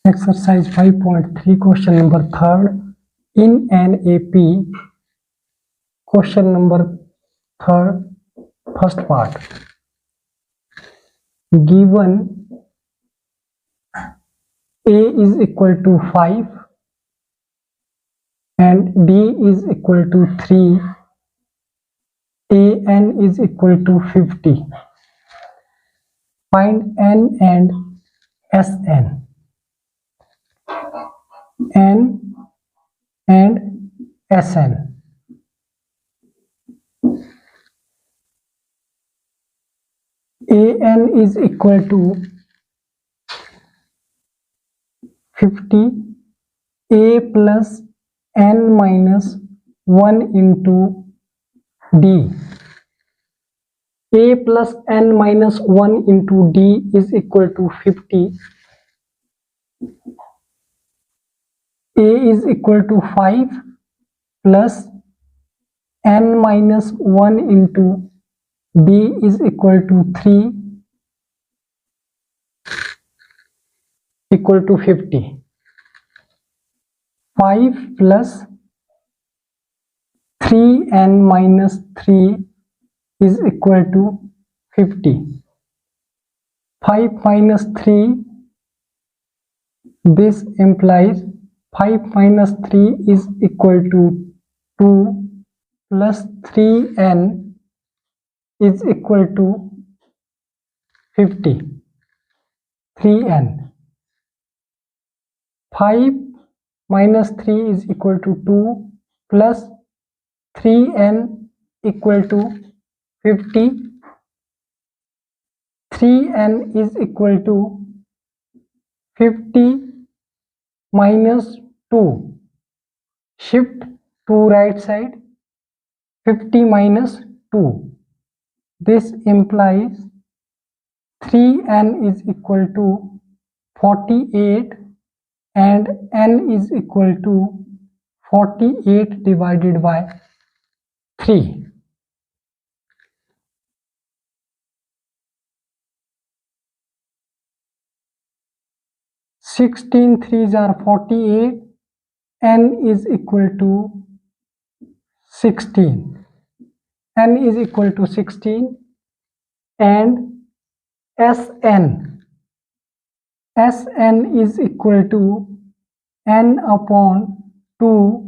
Exercise 5.3, question number 3rd. In an AP, question number 3rd, first part. Given A is equal to 5 and D is equal to 3, AN is equal to 50. Find N and SN. N and SN. AN is equal to 50, A plus N minus 1 into D. A plus N minus 1 into D is equal to 50. A is equal to 5 plus N minus 1 into D is equal to 3 equal to 50. 5 plus 3N minus 3 is equal to 50. 5 minus 3, this implies 5 minus 3 is equal to 2 plus 3N is equal to 50. 3N. 5 minus 3 is equal to 2 plus 3N equal to 50. 3N is equal to 50 minus 2. Shift to right side. 50 minus 2. This implies 3N is equal to 48 and N is equal to 48 divided by 3. 16 3s are 48. N is equal to 16. N is equal to 16 and SN. SN is equal to N upon 2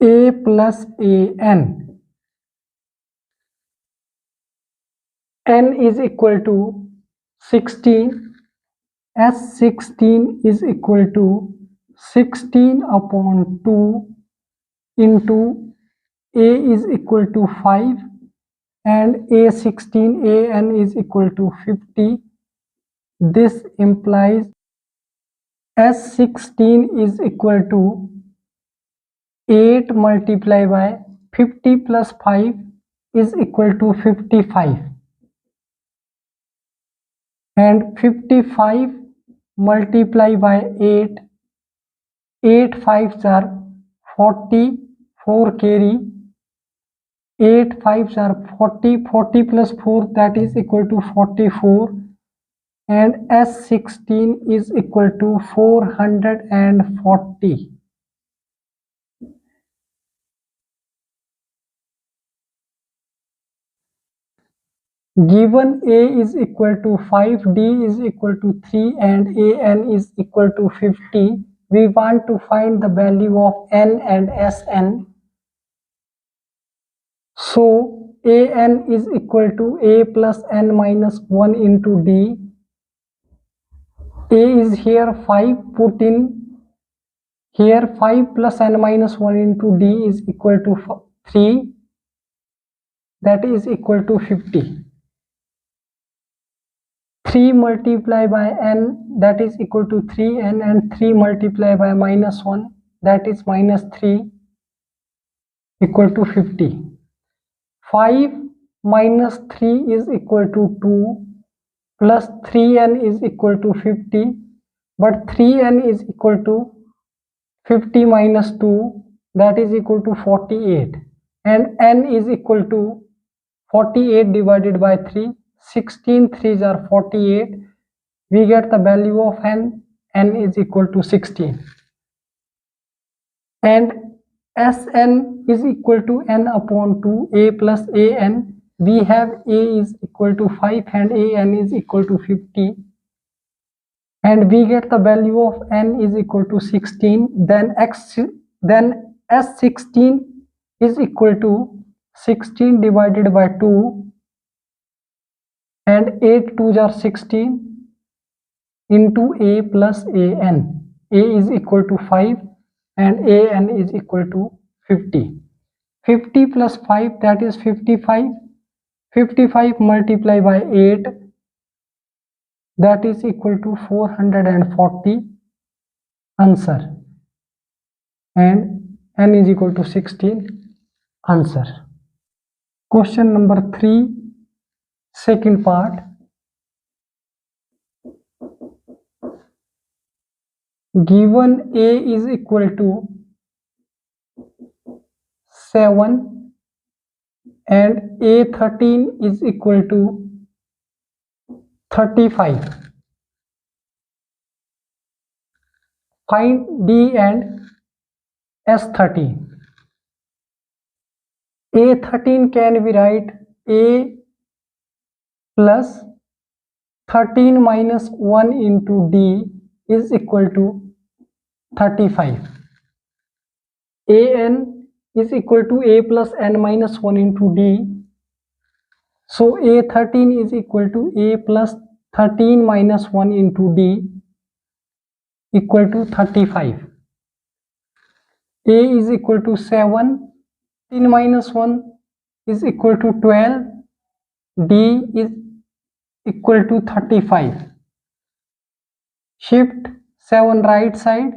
A plus AN. N is equal to 16. S16 is equal to 16 upon 2 into A is equal to 5 and A16 AN is equal to 50. This implies S16 is equal to 8 multiplied by 50 plus 5 is equal to 55. And 55 multiplied by 8, 8 5s are 40, 4 carry, 8 5s are 40, 40 plus 4 that is equal to 44 and S16 is equal to 440. Given A is equal to 5, D is equal to 3 and AN is equal to 50, we want to find the value of N and SN. So AN is equal to A plus N minus 1 into D. A is here 5, put in here 5 plus N minus 1 into D is equal to 3, that is equal to 50. 3 multiplied by N that is equal to 3N and 3 multiplied by minus 1 that is minus 3 equal to 50. 5 minus 3 is equal to 2 plus 3N is equal to 50, but 3N is equal to 50 minus 2 that is equal to 48 and N is equal to 48 divided by 3. 16 3s are 48 we get the value of n is equal to 16, and Sn is equal to n upon 2 a plus an. We have a is equal to 5 and an is equal to 50, and we get the value of n is equal to 16. Then S16 is equal to 16 divided by 2, and 8 2s are 16 into a plus an. A is equal to 5 and an is equal to 50. 50 plus 5, that is 55. 55 multiplied by 8, that is equal to 440. Answer. And n is equal to 16. Answer. Question number 3, second part. Given a is equal to 7 and a13 is equal to 35. Find D and S13. A13 can be write a plus 13 minus 1 into D is equal to 35. An is equal to a plus n minus 1 into D. So A13 is equal to a plus 13 minus 1 into D equal to 35. A is equal to 7. 13 minus 1 is equal to 12. D is equal to 35. Shift 7 right side.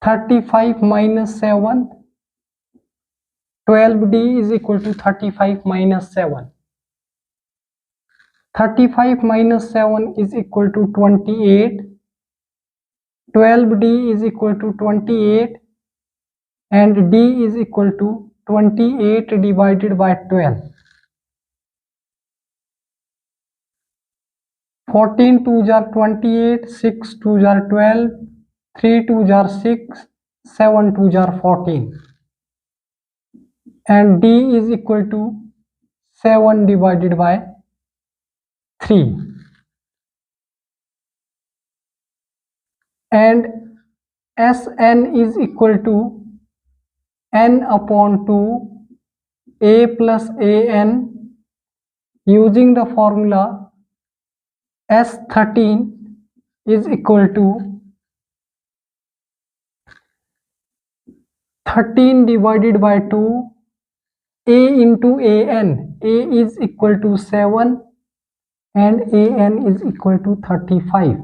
35 minus 7. 12D is equal to 35 minus 7. 35 minus 7 is equal to 28. 12D is equal to 28 and D is equal to 28 divided by 12. 14 2s are 28, 6 2s are 12, 3 2s are 6, 7 2s are 14. And D is equal to 7 divided by 3. And Sn is equal to n upon 2 a plus an. Using the formula, S13 is equal to 13 divided by 2 a into an. A is equal to 7 and an is equal to 35.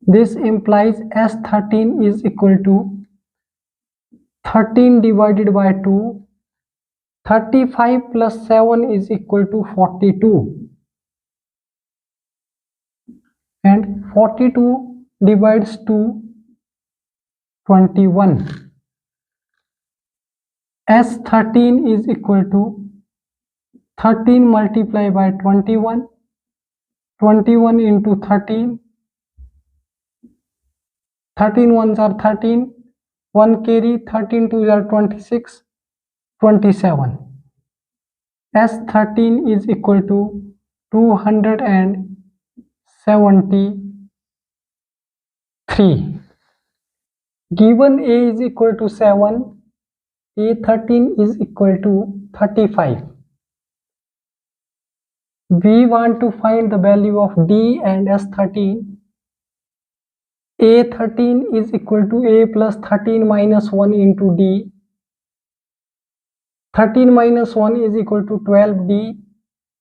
This implies S13 is equal to 13 divided by 2. 35 plus 7 is equal to 42. And 42 divides to 21. S13 is equal to 13 multiplied by 21. 21 into 13. 13 ones are 13. 1 carry. 13 twos are 26. 27. S13 is equal to 273. Given A is equal to 7, A13 is equal to 35. We want to find the value of D and S13. A13 is equal to A plus 13 minus 1 into D. 13 minus 1 is equal to 12D.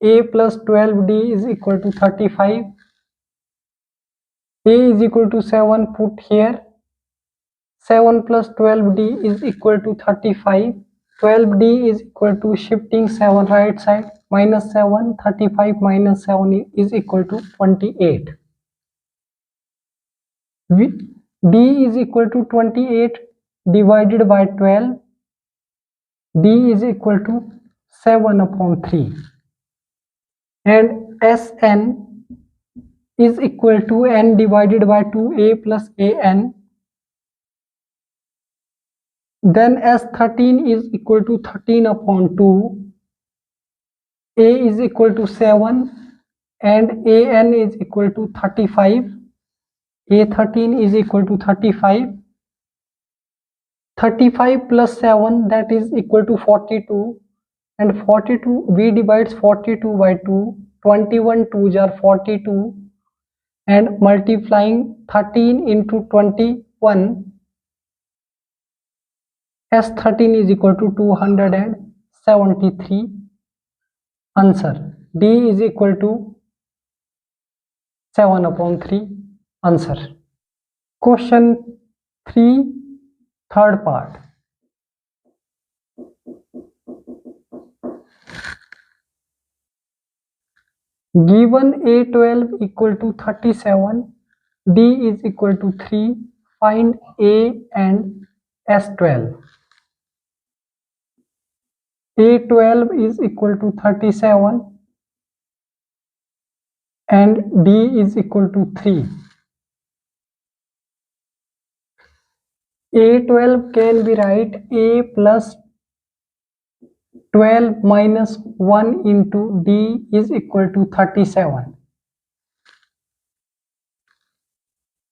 A plus 12D is equal to 35. A is equal to 7, put here. 7 plus 12D is equal to 35. 12D is equal to, shifting 7 right side, minus 7. 35 minus 7 is equal to 28. D is equal to 28 divided by 12. D is equal to 7 upon 3. And Sn is equal to n divided by 2a plus an, then S13 is equal to 13 upon 2, a is equal to 7 and an is equal to 35. A13 is equal to 35. 35 plus 7, that is equal to 42, and 42 we divides 42 by 2, 21 2s are 42, and multiplying 13 into 21, S13 is equal to 273. Answer D is equal to 7 upon 3. Answer. Question 3, third part. Given A12 equal to 37, D is equal to 3, find A and S12. A12 is equal to 37 and D is equal to 3. A12 can be write A plus 12 minus 1 into D is equal to 37.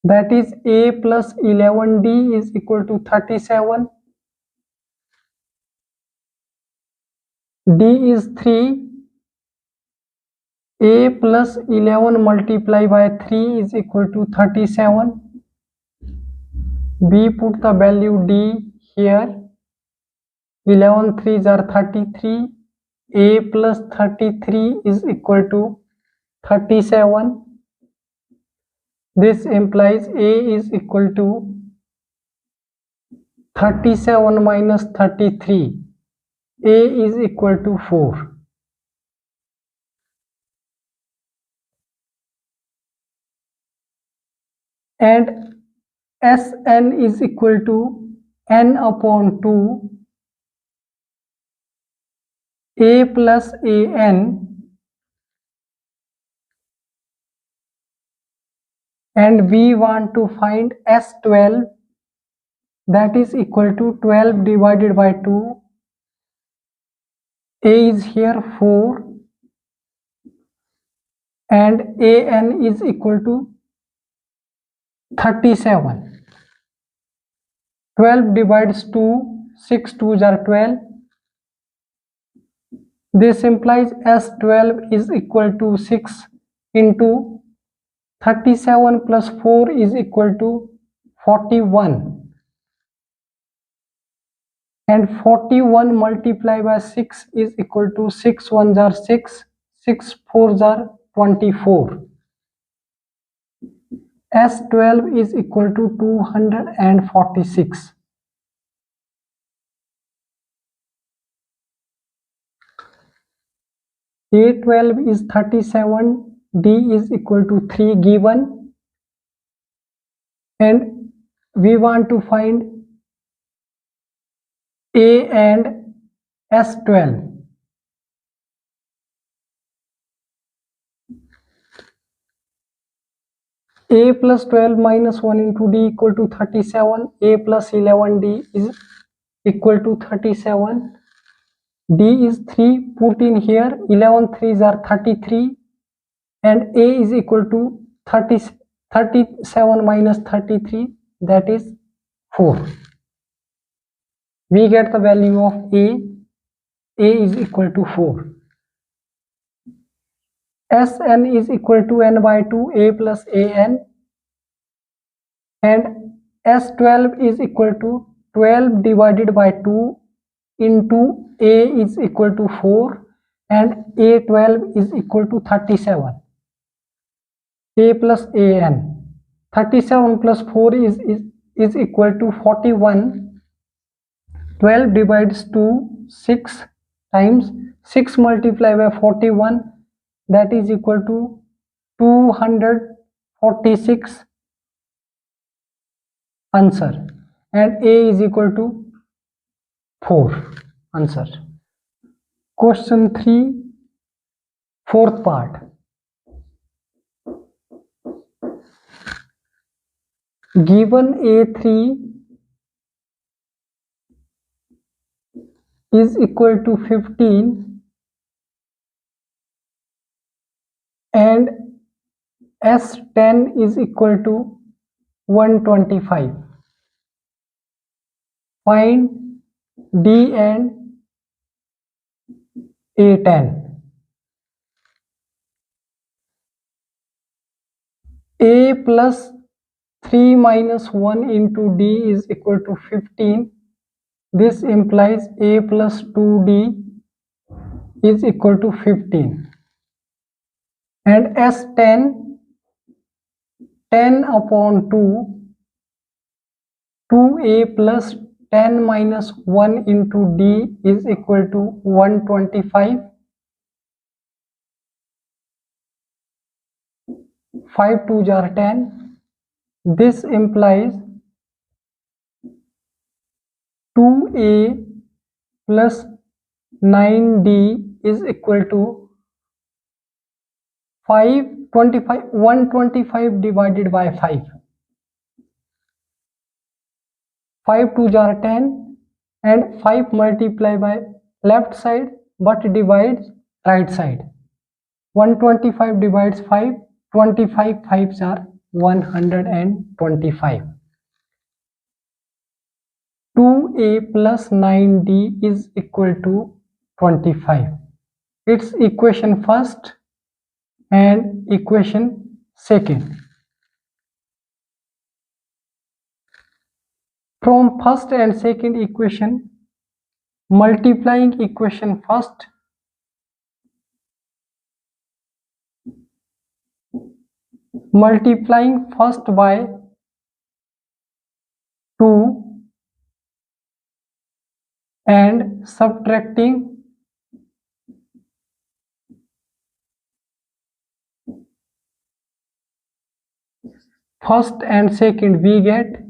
That is A plus 11D is equal to 37. D is 3. A plus 11 multiplied by 3 is equal to 37. We put the value D here. 11 3s are 33. A plus 33 is equal to 37. This implies A is equal to 37 minus 33. A is equal to 4. And Sn is equal to n upon 2 A plus an, and we want to find S12, that is equal to 12 divided by 2. A is here 4 and an is equal to 37. 12 divides 2, 6 2s are 12. This implies S12 is equal to 6 into 37 plus 4 is equal to 41. And 41 multiplied by 6 is equal to 6 1s are 6, 6 4s are 24. S12 is equal to 246. A12 is 37, D is equal to 3 given, and we want to find A and S12. A plus 12 minus 1 into D equal to 37. A plus 11D is equal to 37. D is 3, put in here. 11 3s are 33 and A is equal to 37 minus 33, that is 4. We get the value of A is equal to 4. Sn is equal to n by 2, A plus an, and S12 is equal to 12 divided by 2 into A is equal to 4 and A12 is equal to 37. A plus an. 37 plus 4 is equal to 41. 12 divides 2, 6 times 6 multiplied by 41, that is equal to 246. Answer. And A is equal to 4. Answer. Question 3, fourth part. given A3 is equal to 15 and S10 is equal to 125. Find D and A10. A plus 3 minus 1 into D is equal to 15. This implies A plus 2D is equal to 15. And S10, 10 upon 2, 2A plus 10 minus 1 into D is equal to 125. 5 2s are 10. This implies 2A plus 9D is equal to 125 divided by 5. 5 2s are 10 and 5 multiply by left side but divides right side. 125 divides 5, 25 5s are 125. 2A plus 9D is equal to 25. It's equation first and equation second. From first and second equation, multiplying equation first, multiplying first by 2 and subtracting first and second, we get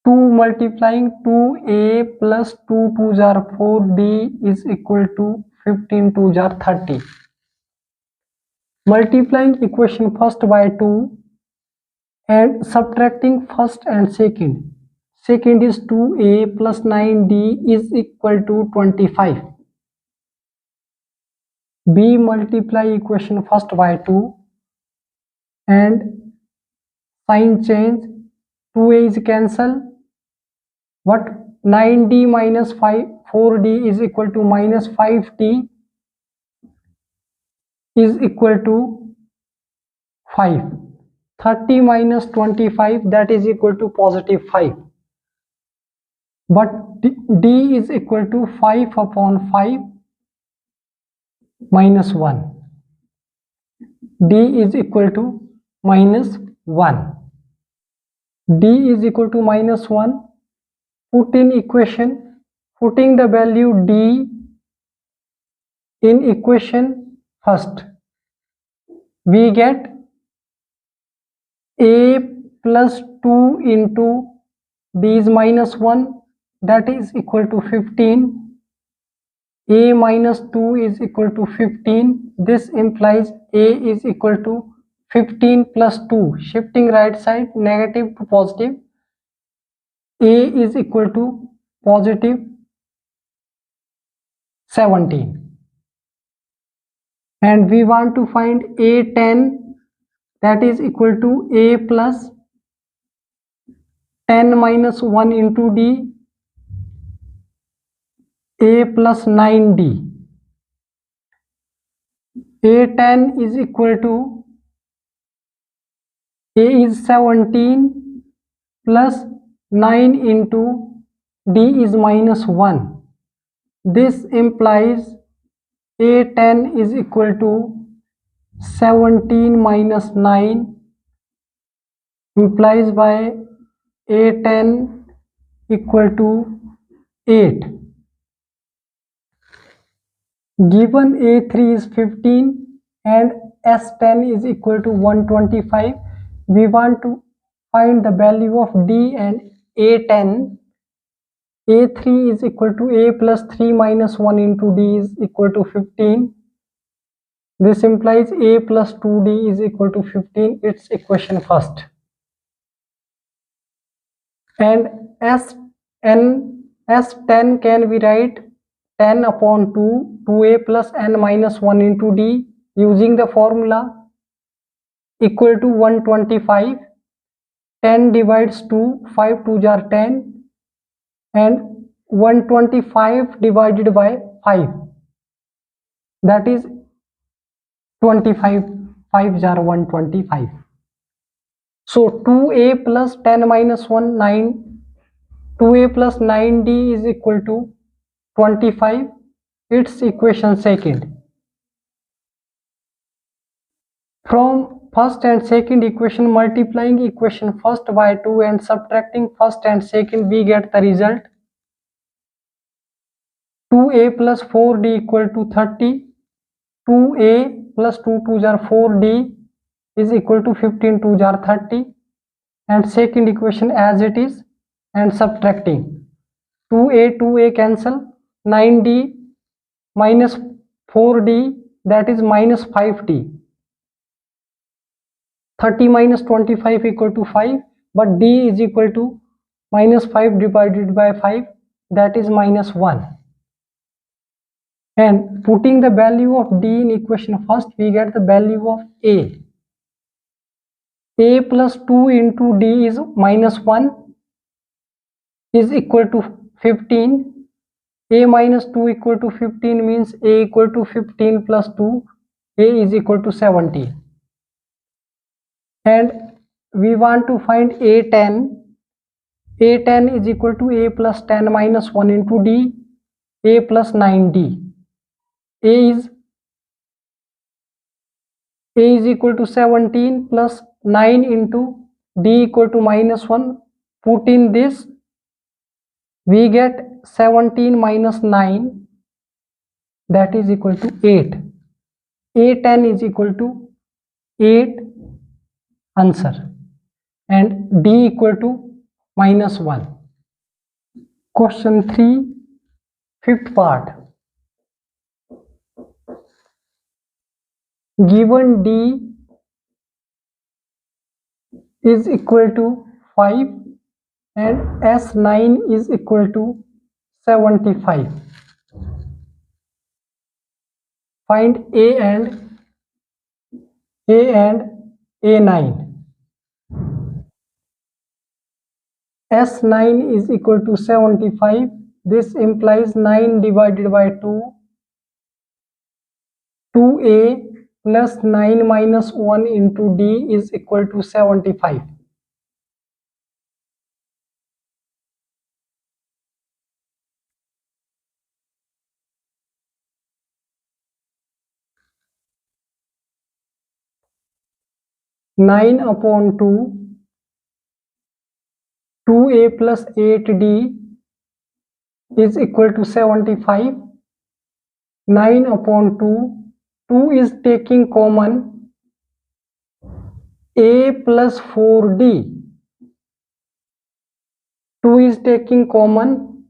2 multiplying 2A plus 2 2s are 4D is equal to 15 2s are 30. Multiplying equation first by 2 and subtracting first and second. Second is 2A plus 9D is equal to 25. B multiply equation first by 2 and sign change. 2A is cancel. What 9D minus 4D is equal to minus 5D is equal to 5. 30 minus 25, that is equal to positive 5. But D is equal to 5 upon 5 minus 1. D is equal to minus 1. D is equal to minus 1. Put in equation, putting the value D in equation first, we get A plus 2 into D is minus 1, that is equal to 15. A minus 2 is equal to 15. This implies A is equal to 15 plus 2. Shifting right side, negative to positive. A is equal to positive 17. And we want to find A10, that is equal to A plus 10 minus 1 into D, A plus 9D. A10 is equal to A is 17 plus 9 into D is minus 1. This implies A10 is equal to 17 minus 9, implies by A10 equal to 8. Given A3 is 15 and S10 is equal to 125, we want to find the value of D and A10. A3 is equal to A plus 3 minus 1 into D is equal to 15. This implies a plus 2d is equal to 15. It's equation first. And S10 can be write 10 upon 2, 2a plus n minus 1 into d using the formula equal to 125. 10 divides 2, 5 2s are 10, and 125 divided by 5, that is 25, 5s are 125. So 2a plus 10 minus 1, 9, 2a plus 9d is equal to 25. It's equation second. From first and second equation, multiplying equation first by 2 and subtracting first and second, we get the result 2a plus 4d equal to 30. 2a plus 2 2s are 4d is equal to 15 2s are 30, and second equation as it is, and subtracting 2a cancel, 9d minus 4d, that is minus 5d. 30 minus 25 equal to 5, but d is equal to minus 5 divided by 5, that is minus 1. And putting the value of d in equation first, we get the value of a. A plus 2 into d is minus 1 is equal to 15. A minus 2 equal to 15 means a equal to 15 plus 2, a is equal to 17. And we want to find a10. a10 is equal to a plus 10 minus 1 into d, a plus 9d. a is equal to 17 plus 9 into d equal to minus 1. Put in this, we get 17 minus 9, that is equal to 8. a10 is equal to 8, answer, and d equal to minus 1. Question 3, fifth part. Given d is equal to 5 and S9 is equal to 75. Find a and a9. S9 is equal to 75. This implies 9 divided by 2, 2a plus 9 minus 1 into d is equal to 75. Nine upon 2, 2a plus 8d is equal to 75. 9 upon 2, 2 is taking common, a plus 4d, 2 is taking common,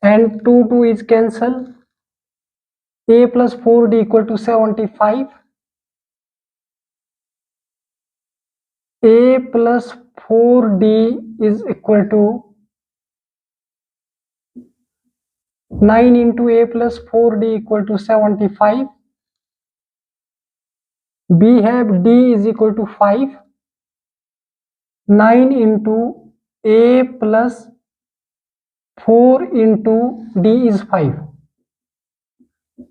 and 2 is cancel, a plus 4d equal to 75. A plus 4d is equal to 9 into a plus 4d equal to 75. We have d is equal to 5. 9 into a plus 4 into d is 5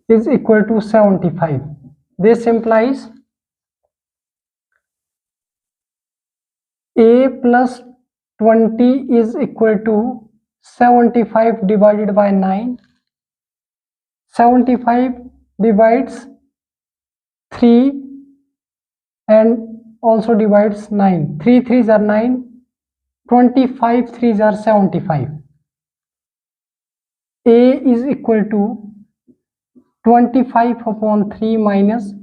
is equal to 75. This implies a plus 20 is equal to 75 divided by 9. 75 divides 3 and also divides 9. 3 3s are 9. 25 3s are 75. A is equal to 25 upon 3 minus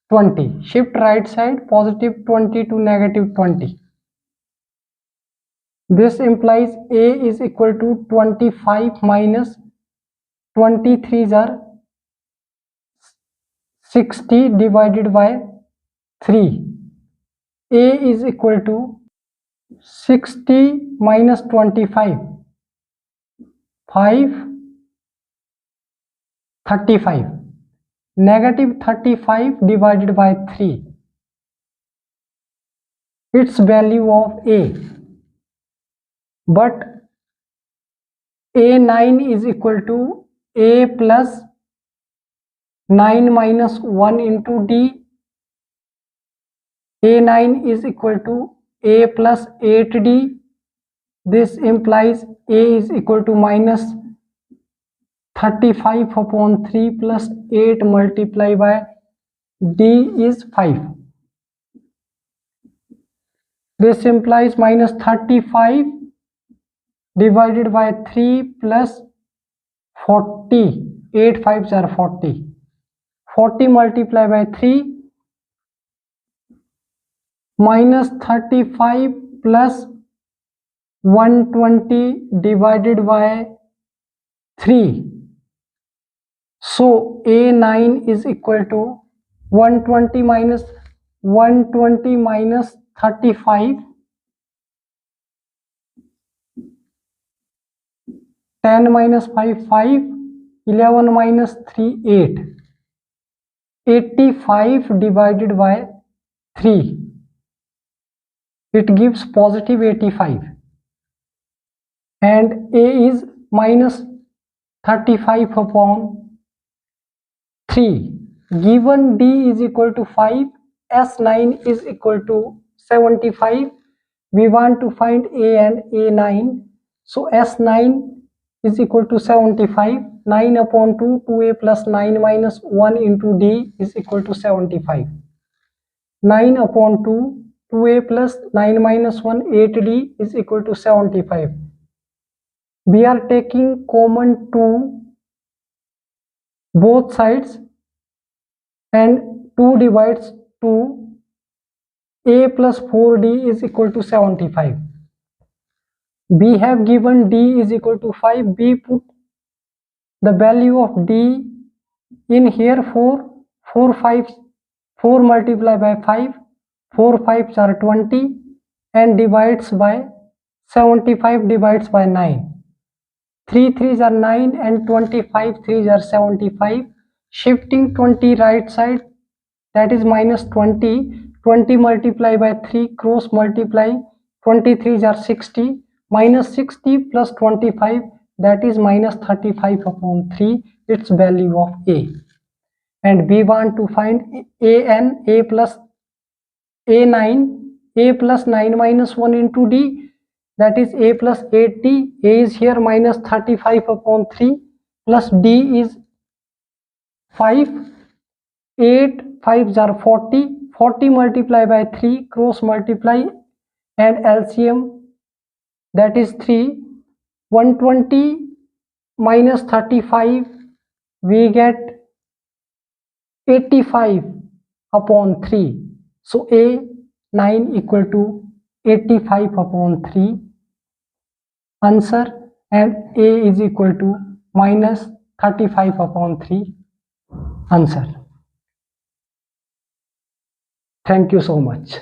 20. Shift right side, positive 20 to negative 20. This implies a is equal to 25 minus 23s are 60 divided by 3. A is equal to 60 minus 25, 5, 35. Negative 35 divided by 3. Its value of A. But A9 is equal to A plus 9 minus 1 into D. A9 is equal to A plus 8D. This implies A is equal to minus 35 upon 3 plus 8 multiplied by D is 5. This implies minus 35 divided by 3 plus 40. 8 5s are 40. 40 multiplied by 3 minus 35 plus 120 divided by 3. So A9 is equal to 120 minus 35. 10 minus 5 5. 11 minus 3 8. 85 divided by 3. It gives positive 85. And A is minus 35 upon 3. Given D is equal to 5, S9 is equal to 75. We want to find A and A9. So S9 is equal to 75. 9 upon 2, 2A plus 9 minus 1 into D is equal to 75. 9 upon 2, 2A plus 9 minus 1, 8D is equal to 75. We are taking common to both sides, and 2 divides 2. A plus 4D is equal to 75. We have given D is equal to 5. We put the value of D in here. 4 multiplied by 5. 4 5s are 20 and divides by 75 divides by 9. 3 3s are 9 and 25 3s are 75. Shifting 20 right side, that is minus 20. 20 multiplied by 3 cross multiply. 23s are 60. Minus 60 plus 25, that is minus 35 upon 3. Its value of A. And we want to find A plus A9. A plus 9 minus 1 into D, that is A plus 8D. A is here minus 35 upon 3 plus D is 5. 8 5s are 40. 40 multiplied by 3 cross multiply and LCM, that is 3. 120 minus 35, we get 85 upon 3. So A9 equal to 85 upon 3. Answer. And A is equal to minus 35 upon 3. Answer. Thank you so much.